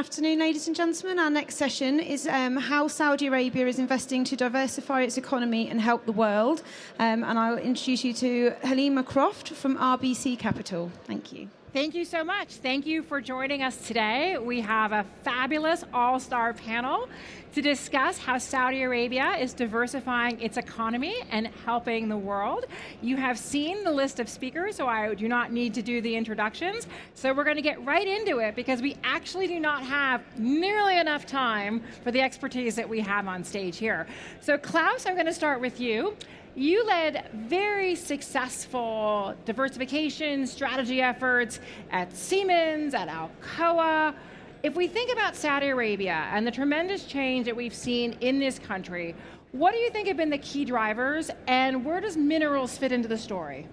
afternoon, ladies and gentlemen. Our next session is how Saudi Arabia is investing to diversify its economy and help the world. And I'll introduce you to Halima Croft from RBC Capital. Thank you. Thank you so much. Thank you for joining us today. We have a fabulous all-star panel to discuss how Saudi Arabia is diversifying its economy and helping the world. You have seen the list of speakers, so I do not need to do the introductions. So we're going to get right into it because we actually do not have nearly enough time for the expertise that we have on stage here. So Klaus, I'm going to start with you. You led very successful diversification strategy efforts at Siemens, at Alcoa. If we think about Saudi Arabia and the tremendous change that we've seen in this country, what do you think have been the key drivers, and where does minerals fit into the story?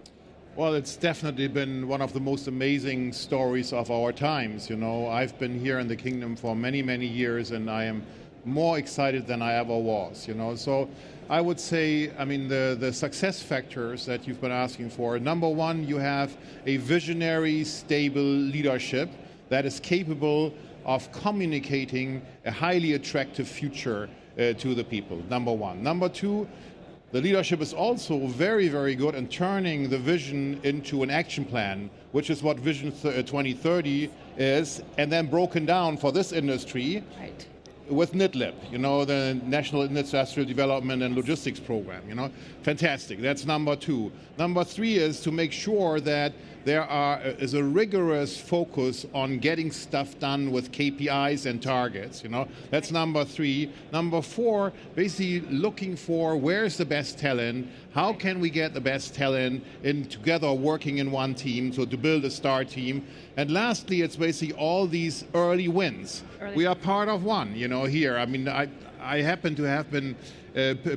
Well, it's definitely been one of the most amazing stories of our times. You know, I've been here in the kingdom for many, many years, and I am more excited than I ever was, you know. So I would say, I mean, the success factors that you've been asking for, number one, you have a visionary, stable leadership that is capable of communicating a highly attractive future to the people, number one. Number two, the leadership is also very, very good in turning the vision into an action plan, which is what Vision 2030 is, and then broken down for this industry. Right. With NIDLIP, you know, the National Industrial Development and Logistics Program, you know, fantastic. That's number two. Number three is to make sure that there is a rigorous focus on getting stuff done with KPIs and targets, you know. That's number three. Number four, basically looking for where's the best talent, how can we get the best talent in together working in one team, so to build a star team. And lastly, it's basically all these early wins. We are part of one, you know, here. I mean, I happen to have been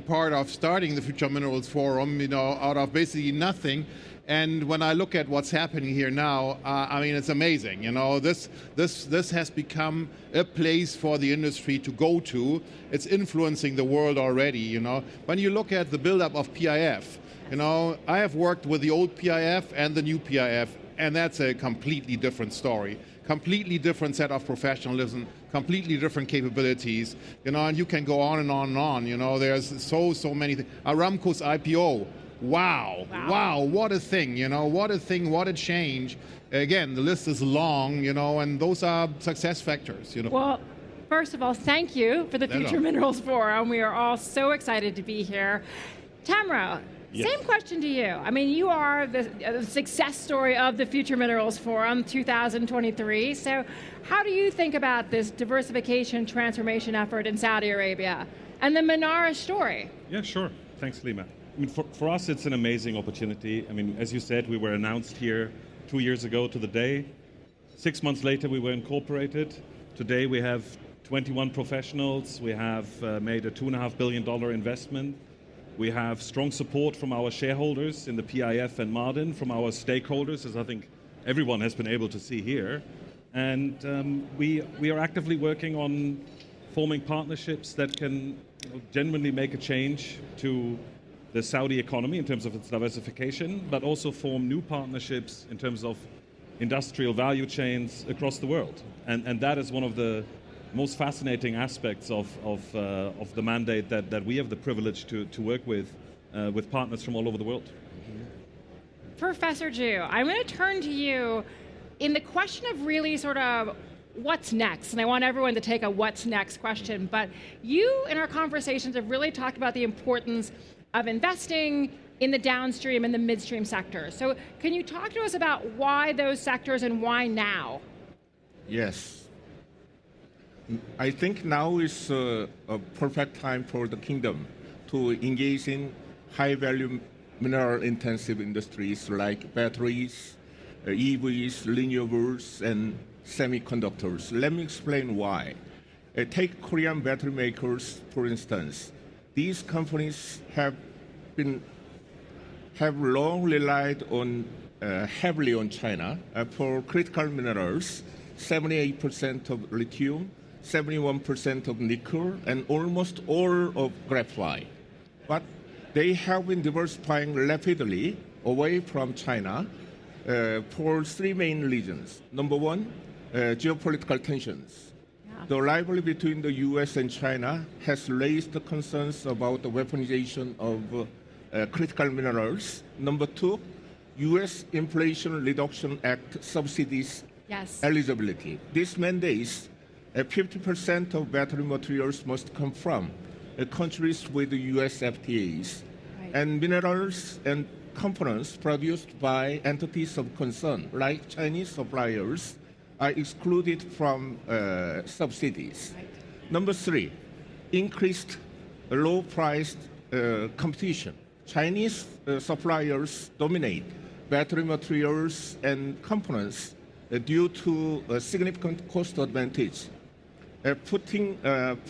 part of starting the Future Minerals Forum, you know, out of basically nothing. And when I look at what's happening here now, I mean, it's amazing. You know, this has become a place for the industry to go to. It's influencing the world already, you know. When you look at the buildup of PIF, you know, I have worked with the old PIF and the new PIF, and that's a completely different story. Completely different set of professionalism, completely different capabilities, you know, and you can go on and on and on, you know, there's so many things. Aramco's IPO, wow, what a thing, you know, what a thing, what a change. Again, the list is long, you know, and those are success factors, you know. Well, first of all, thank you for the Future Minerals Forum. We are all so excited to be here. Tamara, yes. Same question to you. I mean, you are the success story of the Future Minerals Forum 2023. So how do you think about this diversification transformation effort in Saudi Arabia and the Manara story? Yeah, sure. Thanks, Lima. I mean, for us, it's an amazing opportunity. I mean, as you said, we were announced here 2 years ago to the day. 6 months later, we were incorporated. Today, we have 21 professionals. We have made a $2.5 billion investment. We have strong support from our shareholders in the PIF and Ma'aden, from our stakeholders, as I think everyone has been able to see here. And we are actively working on forming partnerships that can genuinely make a change to the Saudi economy in terms of its diversification, but also form new partnerships in terms of industrial value chains across the world. And that is one of the most fascinating aspects of the mandate that we have the privilege to work with partners from all over the world. Professor Ju, I'm going to turn to you in the question of really sort of what's next, and I want everyone to take a what's next question, but you in our conversations have really talked about the importance of investing in the downstream and the midstream sectors. So can you talk to us about why those sectors and why now? Yes. I think now is a perfect time for the kingdom to engage in high-value mineral-intensive industries like batteries, EVs, renewables, and semiconductors. Let me explain why. Take Korean battery makers, for instance. These companies have long relied on heavily on China for critical minerals, 78% of lithium, 71% of nickel, and almost all of graphite. But they have been diversifying rapidly away from China for three main reasons. Number one, geopolitical tensions. The rivalry between the U.S. and China has raised concerns about the weaponization of critical minerals. Number two, U.S. Inflation Reduction Act subsidies eligibility. This mandates 50% of battery materials must come from countries with U.S. FTAs, and minerals and components produced by entities of concern, like Chinese suppliers, are excluded from subsidies. Number three, increased low-priced competition. Chinese suppliers dominate battery materials and components due to a significant cost advantage, putting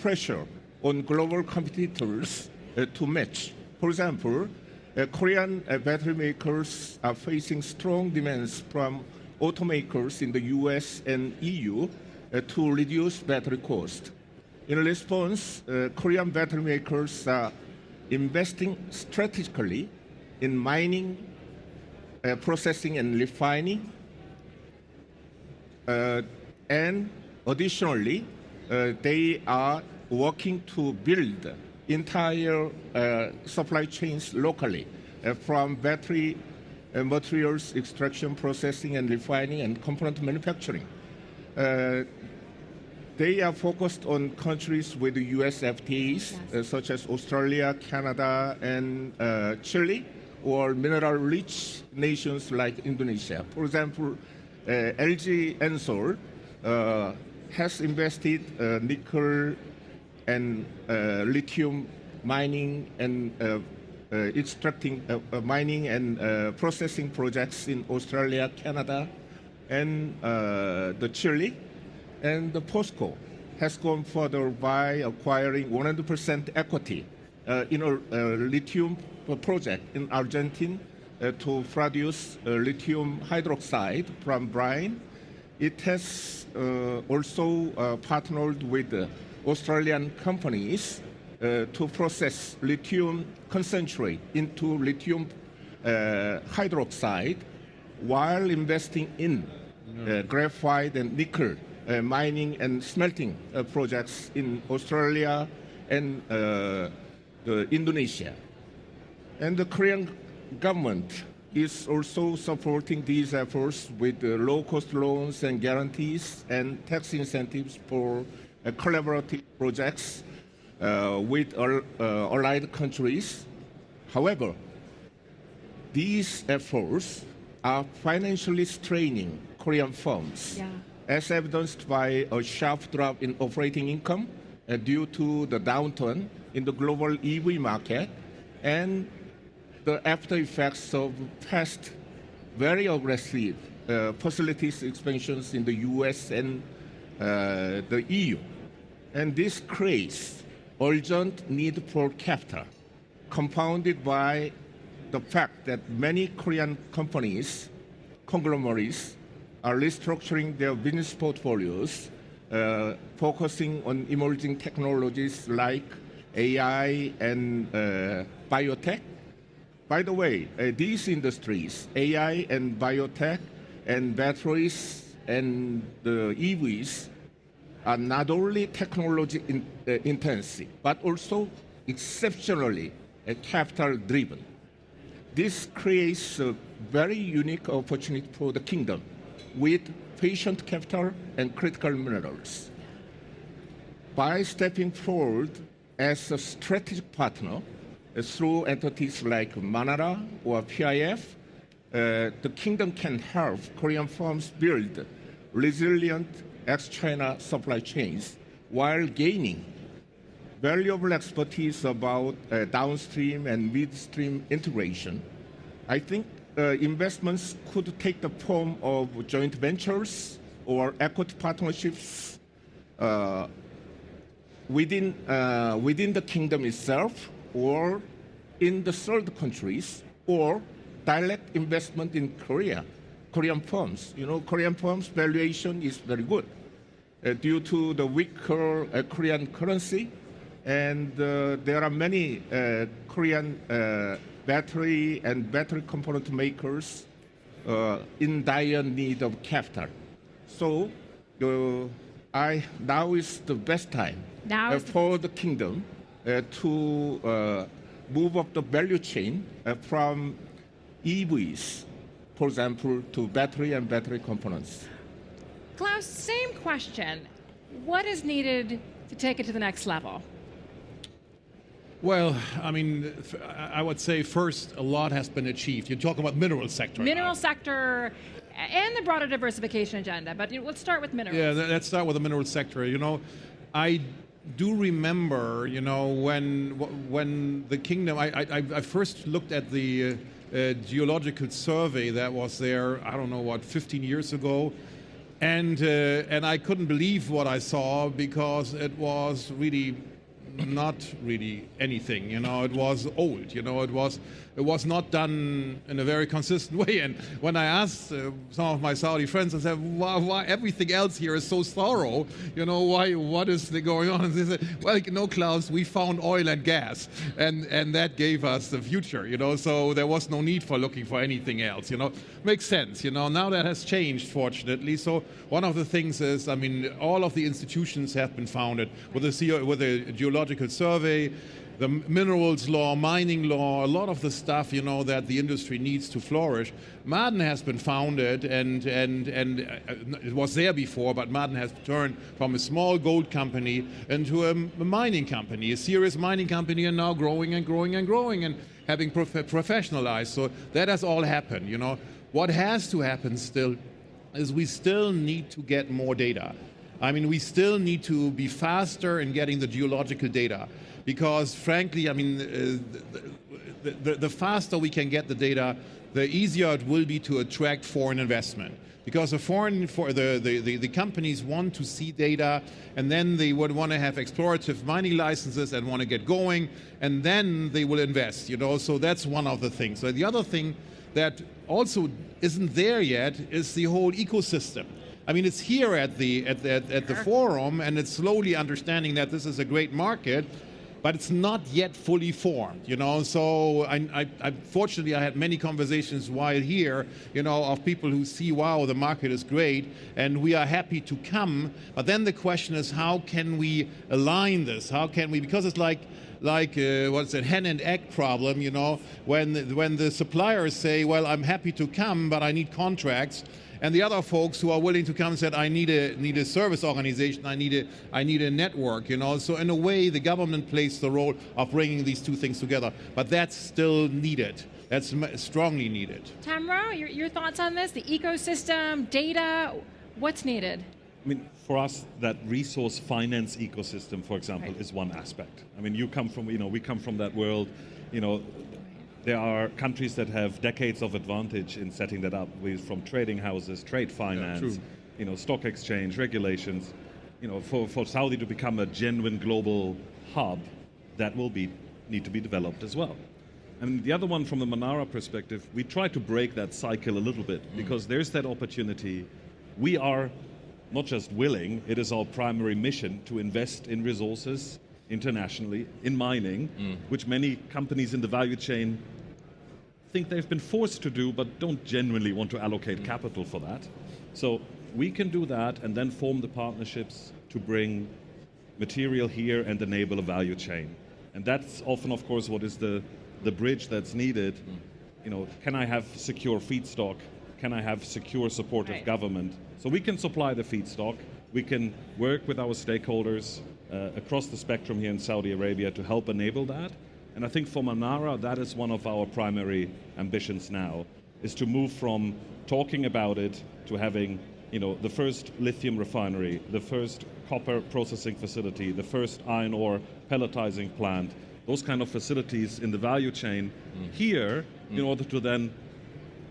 pressure on global competitors to match. For example, Korean battery makers are facing strong demands from automakers in the US and EU to reduce battery cost. In response, Korean battery makers are investing strategically in mining, processing, and refining. And additionally, they are working to build entire supply chains locally from battery materials extraction, processing, and refining, and component manufacturing. They are focused on countries with US FTAs, such as Australia, Canada, and Chile, or mineral-rich nations like Indonesia. For example, LG Ensol has invested nickel and lithium mining and extracting mining and processing projects in Australia, Canada, and the Chile. And the POSCO has gone further by acquiring 100% equity in a lithium project in Argentina to produce lithium hydroxide from brine. It has also partnered with Australian companies to process lithium concentrate into lithium hydroxide while investing in graphite and nickel mining and smelting projects in Australia and Indonesia. And the Korean government is also supporting these efforts with low-cost loans and guarantees and tax incentives for collaborative projects with allied countries. However, these efforts are financially straining Korean firms, as evidenced by a sharp drop in operating income due to the downturn in the global EV market and the after effects of past very aggressive facilities expansions in the US and the EU. And this creates urgent need for capital, compounded by the fact that many Korean companies, conglomerates, are restructuring their business portfolios, focusing on emerging technologies like AI and biotech. By the way, these industries, AI and biotech and batteries and the EVs, are not only technology intensive, but also exceptionally capital driven. This creates a very unique opportunity for the kingdom with patient capital and critical minerals. By stepping forward as a strategic partner through entities like Manara or PIF, the kingdom can help Korean firms build resilient ex-China supply chains while gaining valuable expertise about downstream and midstream integration. I think investments could take the form of joint ventures or equity partnerships within the kingdom itself or in the third countries, or direct investment in Korean firms. You know, Korean firms' valuation is very good due to the weaker Korean currency, and there are many Korean battery and battery component makers in dire need of capital. So now is the best time for the kingdom to move up the value chain from EVs, for example, to battery and battery components. Klaus, same question. What is needed to take it to the next level? Well, I mean, I would say first, a lot has been achieved. You're talking about mineral sector. Mineral sector and the broader diversification agenda, but let's start with minerals. Yeah, let's start with the mineral sector. You know, I do remember, you know, when the kingdom, I first looked at the geological survey that was there, I don't know what, 15 years ago, and I couldn't believe what I saw because it was really not really anything, you know. It was old, you know. It was not done in a very consistent way. And when I asked some of my Saudi friends, I said, why everything else here is so thorough? You know, what is going on? And they said, well, you know, Klaus, we found oil and gas, and that gave us the future, you know. So there was no need for looking for anything else, you know. Makes sense, you know. Now that has changed, fortunately. So one of the things is, I mean, all of the institutions have been founded with a geological survey, the minerals law, mining law, a lot of the stuff, you know, that the industry needs to flourish. Ma'aden has been founded, and it was there before, but Ma'aden has turned from a small gold company into a mining company, a serious mining company, and now growing and growing and growing and having professionalized. So that has all happened, you know. What has to happen still is we still need to get more data. I mean, we still need to be faster in getting the geological data because, frankly, I mean, the faster we can get the data, the easier it will be to attract foreign investment. Because the companies want to see data, and then they would want to have explorative mining licenses and want to get going, and then they will invest. You know, so that's one of the things. So the other thing that also isn't there yet is the whole ecosystem. I mean, it's here at the forum, and it's slowly understanding that this is a great market, but it's not yet fully formed, you know. So fortunately, I had many conversations while here, you know, of people who see, wow, the market is great, and we are happy to come. But then the question is, how can we align this? How can we? Because it's like what's it, hen and egg problem, you know, when the suppliers say, well, I'm happy to come, but I need contracts. And the other folks who are willing to come said, I need a service organization, I need a network, you know. So in a way, the government plays the role of bringing these two things together. But that's still needed. That's strongly needed. Tamro, your thoughts on this? The ecosystem, data, what's needed? I mean, for us, that resource finance ecosystem, for example, is one aspect. I mean, we come from that world, you know. There are countries that have decades of advantage in setting that up, from trading houses, trade finance, you know, stock exchange, regulations. You know, for Saudi to become a genuine global hub, that will need to be developed as well. And the other one, from the Manara perspective, we try to break that cycle a little bit because there's that opportunity. We are not just willing; it is our primary mission to invest in resources internationally, in mining, which many companies in the value chain think they've been forced to do, but don't genuinely want to allocate capital for that. So we can do that and then form the partnerships to bring material here and enable a value chain. And that's often, of course, what is the bridge that's needed. You know, can I have secure feedstock? Can I have secure support of government? So we can supply the feedstock. We can work with our stakeholders across the spectrum here in Saudi Arabia to help enable that. And I think for Manara, that is one of our primary ambitions now, is to move from talking about it to having, you know, the first lithium refinery, the first copper processing facility, the first iron ore pelletizing plant, those kind of facilities in the value chain here in order to then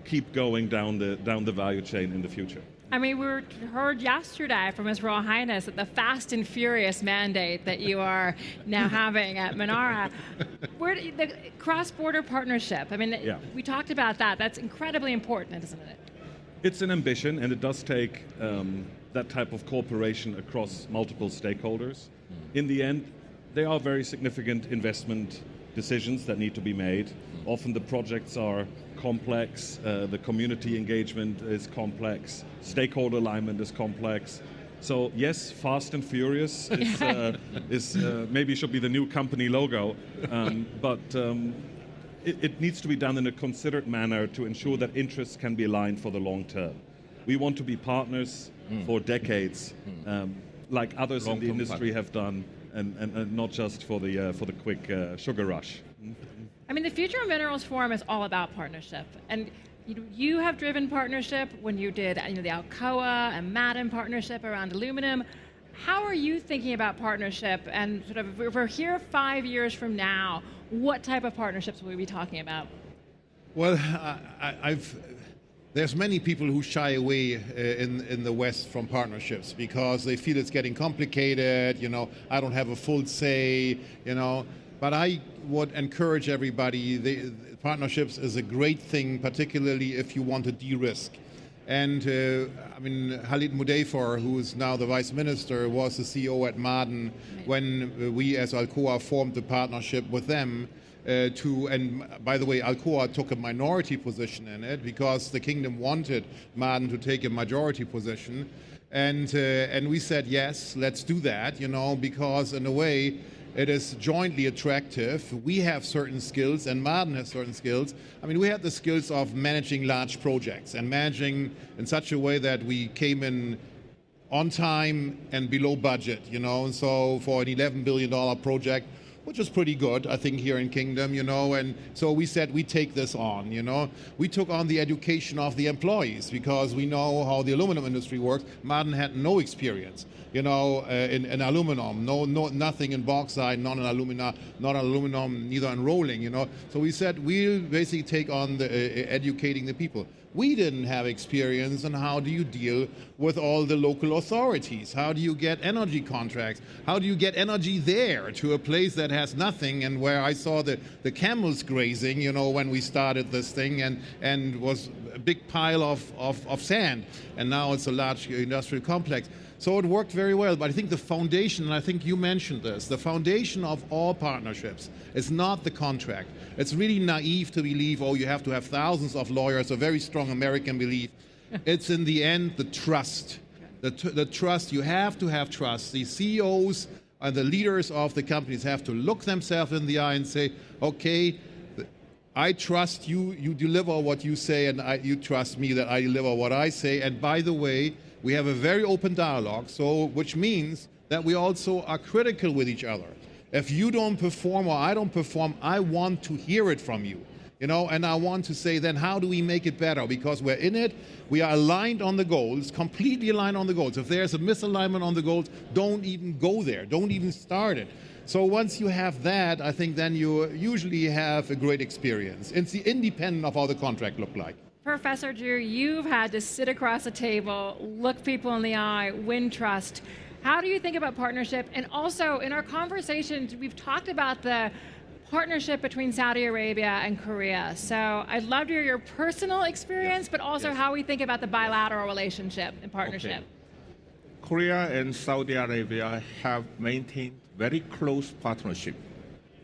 keep going down the value chain in the future. I mean, we heard yesterday from His Royal Highness that the fast and furious mandate that you are now having at Manara, the cross-border partnership, I mean, we talked about that. That's incredibly important, isn't it? It's an ambition, and it does take that type of cooperation across multiple stakeholders. In the end, there are very significant investment decisions that need to be made. Often the projects are complex, the community engagement is complex, stakeholder alignment is complex. So yes, Fast and Furious is maybe should be the new company logo, but it needs to be done in a considered manner to ensure that interests can be aligned for the long term. We want to be partners for decades, like others in the industry have done, and not just for the quick sugar rush. I mean, the Future of Minerals Forum is all about partnership, and you have driven partnership when you did the Alcoa and Madden partnership around aluminum. How are you thinking about partnership, and sort of if we're here 5 years from now, what type of partnerships will we be talking about? Well, there's many people who shy away in the West from partnerships because they feel it's getting complicated, I don't have a full say, But I would encourage everybody, partnerships is a great thing, particularly if you want to de-risk. And Khalid Mudaifar, who is now the Vice Minister, was the CEO at Madden when we as Alcoa formed the partnership with them. And by the way, Alcoa took a minority position in it because the kingdom wanted Madden to take a majority position. And we said, yes, let's do that, because in a way, it is jointly attractive. We have certain skills and Madden has certain skills. We had the skills of managing large projects and managing in such a way that we came in on time and below budget, And so for an $11 billion project, which is pretty good, I think, here in Kingdom, and so we said we take this on, We took on the education of the employees because we know how the aluminum industry works. Madden had no experience, in aluminum, nothing in bauxite, not in alumina, not in aluminum, neither in rolling, So we said we'll basically take on the educating the people. We didn't have experience on how do you deal with all the local authorities? How do you get energy contracts? How do you get energy there to a place that has nothing and where I saw the camels grazing, when we started this thing and was a big pile of sand. And now it's a large industrial complex. So it worked very well, but I think the foundation, and I think you mentioned this, the foundation of all partnerships is not the contract. It's really naive to believe, you have to have thousands of lawyers, a very strong American belief. It's in the end the trust. The trust, you have to have trust. The CEOs and the leaders of the companies have to look themselves in the eye and say, okay, I trust you, you deliver what you say, and you trust me that I deliver what I say. And by the way, we have a very open dialogue, which means that we also are critical with each other. If you don't perform or I don't perform, I want to hear it from you, and I want to say then how do we make it better? Because we're in it, we are aligned on the goals, completely aligned on the goals. If there's a misalignment on the goals, don't even go there, don't even start it. So once you have that, I think then you usually have a great experience. It's independent of how the contract looked like. Professor Drew, you've had to sit across a table, look people in the eye, win trust. How do you think about partnership? And also, in our conversations, we've talked about the partnership between Saudi Arabia and Korea. So I'd love to hear your personal experience, but also how we think about the bilateral relationship and partnership. Okay. Korea and Saudi Arabia have maintained very close partnership.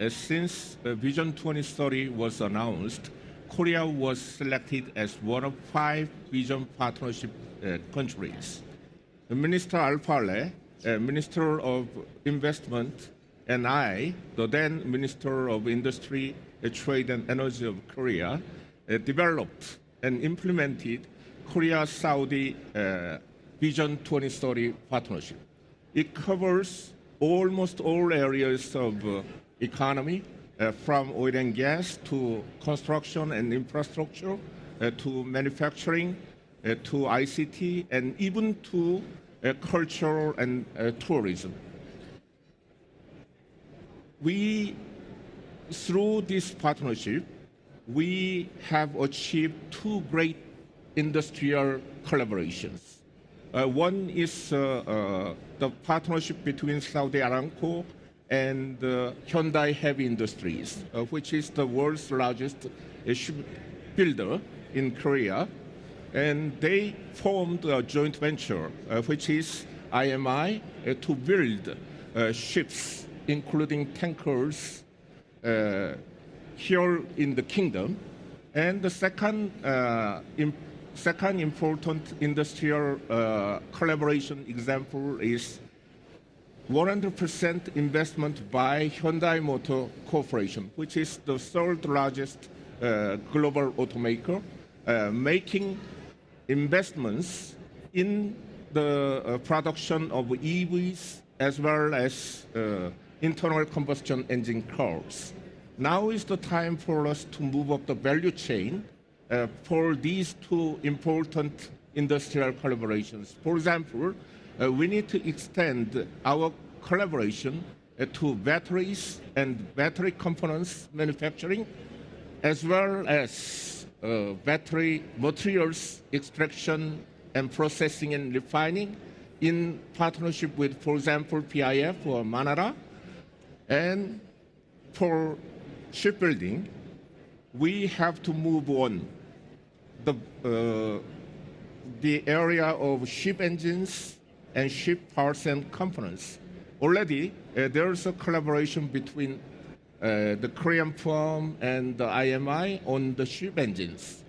Since Vision 2030 was announced, Korea was selected as one of 5 Vision Partnership countries. Minister Al-Faleh, Minister of Investment, and I, the then Minister of Industry, Trade and Energy of Korea, developed and implemented Korea-Saudi Vision 2030 partnership. It covers almost all areas of economy, from oil and gas to construction and infrastructure, to manufacturing, to ICT, and even to culture and tourism. Through this partnership, we have achieved 2 great industrial collaborations. One is the partnership between Saudi Aramco and Hyundai Heavy Industries, which is the world's largest shipbuilder in Korea. And they formed a joint venture, which is IMI, to build ships, including tankers, here in the kingdom. And the second second important industrial collaboration example is 100% investment by Hyundai Motor Corporation, which is the third largest global automaker, making investments in the production of EVs as well as internal combustion engine cars. Now is the time for us to move up the value chain for these two important industrial collaborations. For example, we need to extend our collaboration to batteries and battery components manufacturing, as well as battery materials extraction and processing and refining in partnership with, for example, PIF or Manara. And for shipbuilding, we have to move on the area of ship engines and ship parts and components. Already, there's a collaboration between the Korean firm and the IMI on the ship engines.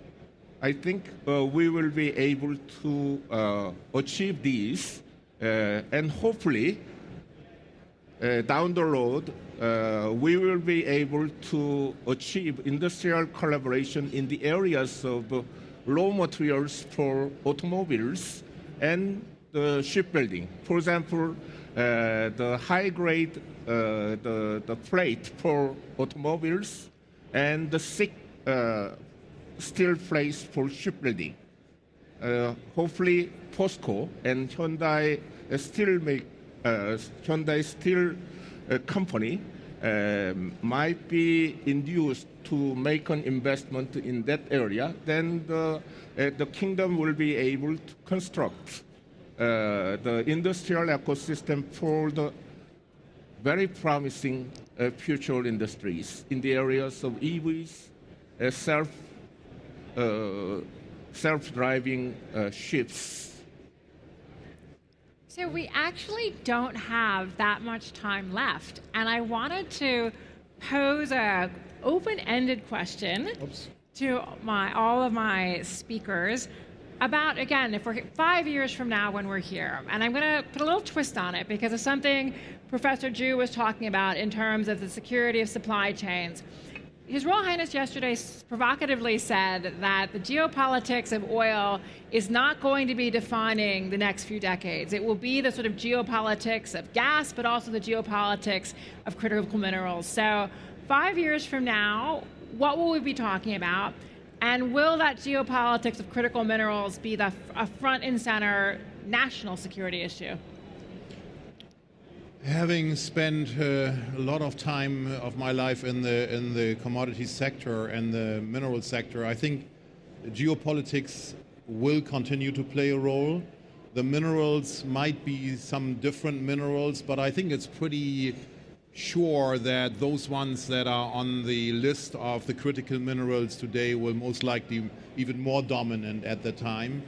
I think we will be able to achieve these, and hopefully, down the road, we will be able to achieve industrial collaboration in the areas of raw materials for automobiles and the shipbuilding. For example, the high grade, the plate for automobiles and the thick steel plates for shipbuilding. Hopefully, POSCO and Hyundai Steel company might be induced to make an investment in that area. Then the kingdom will be able to construct the industrial ecosystem for the very promising future industries in the areas of EVs, self-driving ships. So we actually don't have that much time left, and I wanted to pose an open-ended question to all of my speakers about, again, if we're 5 years from now when we're here, and I'm going to put a little twist on it because of something Professor Ju was talking about in terms of the security of supply chains. His Royal Highness yesterday provocatively said that the geopolitics of oil is not going to be defining the next few decades. It will be the sort of geopolitics of gas, but also the geopolitics of critical minerals. So 5 years from now, what will we be talking about? And will that geopolitics of critical minerals be a front and center national security issue? Having spent a lot of time of my life in the commodities sector and the mineral sector, I think geopolitics will continue to play a role. The minerals might be some different minerals, but I think it's pretty sure that those ones that are on the list of the critical minerals today will most likely even more dominant at the time.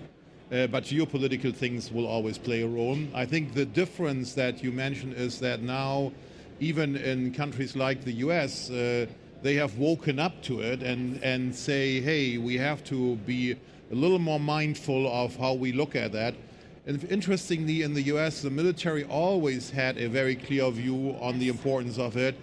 But geopolitical things will always play a role. I think the difference that you mentioned is that now, even in countries like the US, they have woken up to it and say, hey, we have to be a little more mindful of how we look at that. And interestingly, in the US, the military always had a very clear view on the importance of it,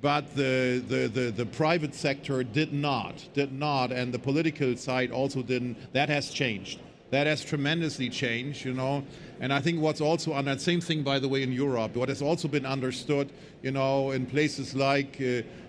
but the private sector did not, and the political side also didn't. That has changed. That has tremendously changed, you know. And I think what's also, and that same thing, by the way, in Europe, what has also been understood, you know, in places like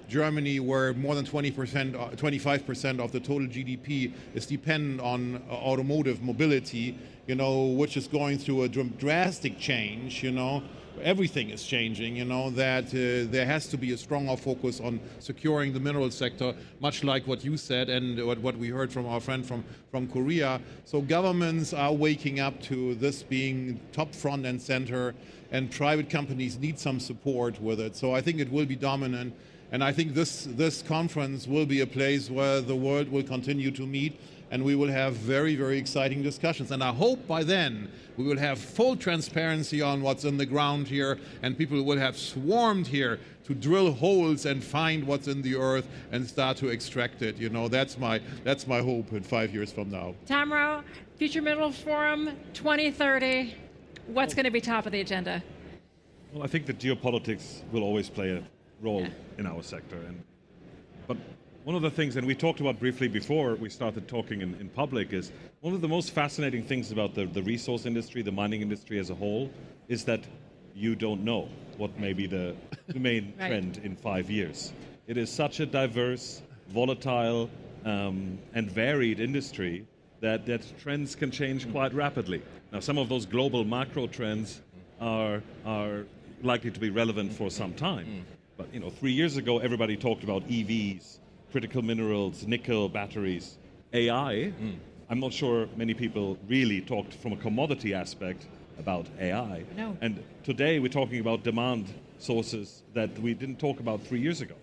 Germany, where more than 25% of the total GDP is dependent on automotive mobility, you know, which is going through a drastic change, you know. Everything is changing, you know, that there has to be a stronger focus on securing the mineral sector, much like what you said and what we heard from our friend from Korea. So governments are waking up to this being top front and center, and private companies need some support with it. So I think it will be dominant. And I think this conference will be a place where the world will continue to meet and we will have very, very exciting discussions. And I hope by then we will have full transparency on what's in the ground here, and people will have swarmed here to drill holes and find what's in the earth and start to extract it. You know, that's my hope in 5 years from now. Tamro, Future Minerals Forum 2030, what's going to be top of the agenda? Well, I think that geopolitics will always play a role in our sector. But one of the things, and we talked about briefly before we started talking in public, is one of the most fascinating things about the resource industry, the mining industry as a whole, is that you don't know what may be the main trend in 5 years. It is such a diverse, volatile, and varied industry that trends can change quite rapidly. Now, some of those global macro trends are likely to be relevant for some time. But 3 years ago, everybody talked about EVs, critical minerals, nickel, batteries, AI. I'm not sure many people really talked from a commodity aspect about AI. No. And today we're talking about demand sources that we didn't talk about 3 years ago.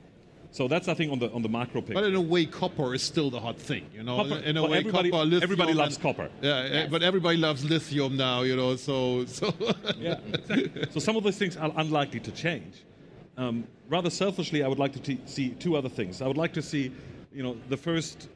So that's, I think, on the macro picture. But in a way, copper is still the hot thing, Copper, in a way, everybody, copper, lithium, everybody loves copper. Yeah, but everybody loves lithium now, so. Yeah. So some of those things are unlikely to change. Rather selfishly, I would like to see two other things. I would like to see, the first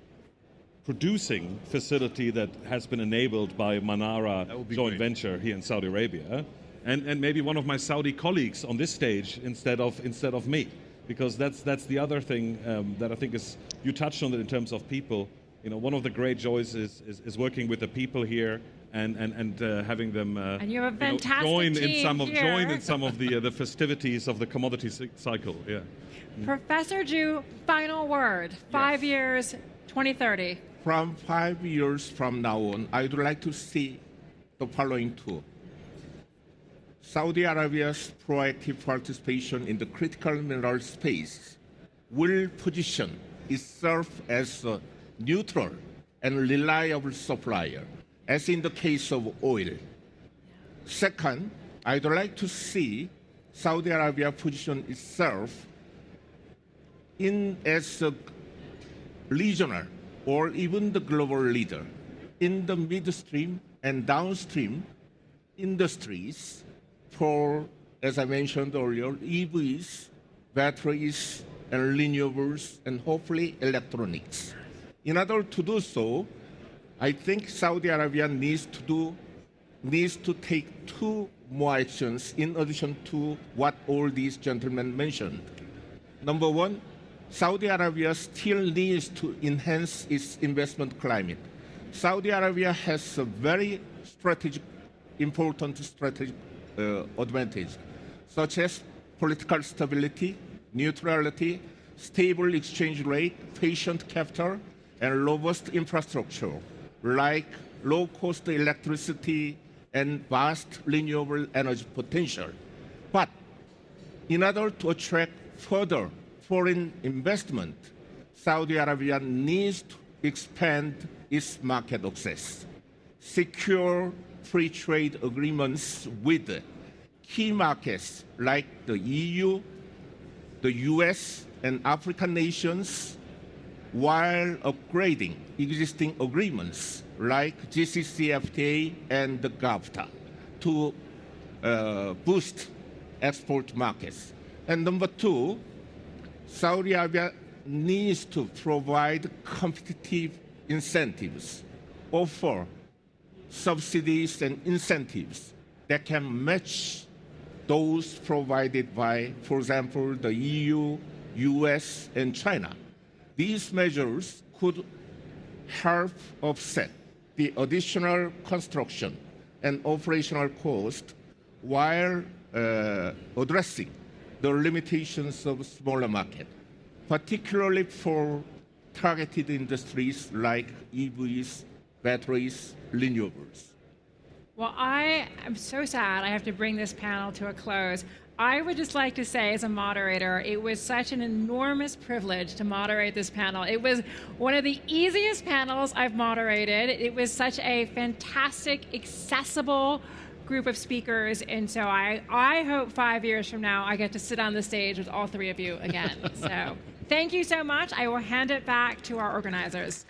producing facility that has been enabled by Manara joint venture here in Saudi Arabia, and maybe one of my Saudi colleagues on this stage instead of me, because that's the other thing that I think is, you touched on it in terms of people. One of the great joys is working with the people here and having them and you have a fantastic join team in some of the festivities of the commodity cycle. Yeah. Professor Zhu, final word. 5 years, 2030. From 5 years from now on, I would like to see the following two. Saudi Arabia's proactive participation in the critical mineral space will position itself as a neutral and reliable supplier, as in the case of oil. Second, I'd like to see Saudi Arabia position itself as a regional or even the global leader in the midstream and downstream industries for, as I mentioned earlier, EVs, batteries, and renewables, and hopefully electronics. In order to do so, I think Saudi Arabia needs to take two more actions in addition to what all these gentlemen mentioned. Number one, Saudi Arabia still needs to enhance its investment climate. Saudi Arabia has a very important strategic advantage, such as political stability, neutrality, stable exchange rate, patient capital, and robust infrastructure, like low-cost electricity and vast renewable energy potential. But in order to attract further foreign investment, Saudi Arabia needs to expand its market access, secure free trade agreements with key markets like the EU, the US, and African nations, while upgrading existing agreements like GCCFTA and the GAFTA to boost export markets. And number two, Saudi Arabia needs to provide competitive incentives, offer subsidies and incentives that can match those provided by, for example, the EU, US, and China. These measures could help offset the additional construction and operational cost while addressing the limitations of smaller market, particularly for targeted industries like EVs, batteries, renewables. Well, I am so sad I have to bring this panel to a close. I would just like to say, as a moderator, it was such an enormous privilege to moderate this panel. It was one of the easiest panels I've moderated. It was such a fantastic, accessible group of speakers, and so I hope 5 years from now I get to sit on the stage with all three of you again. So thank you so much. I will hand it back to our organizers.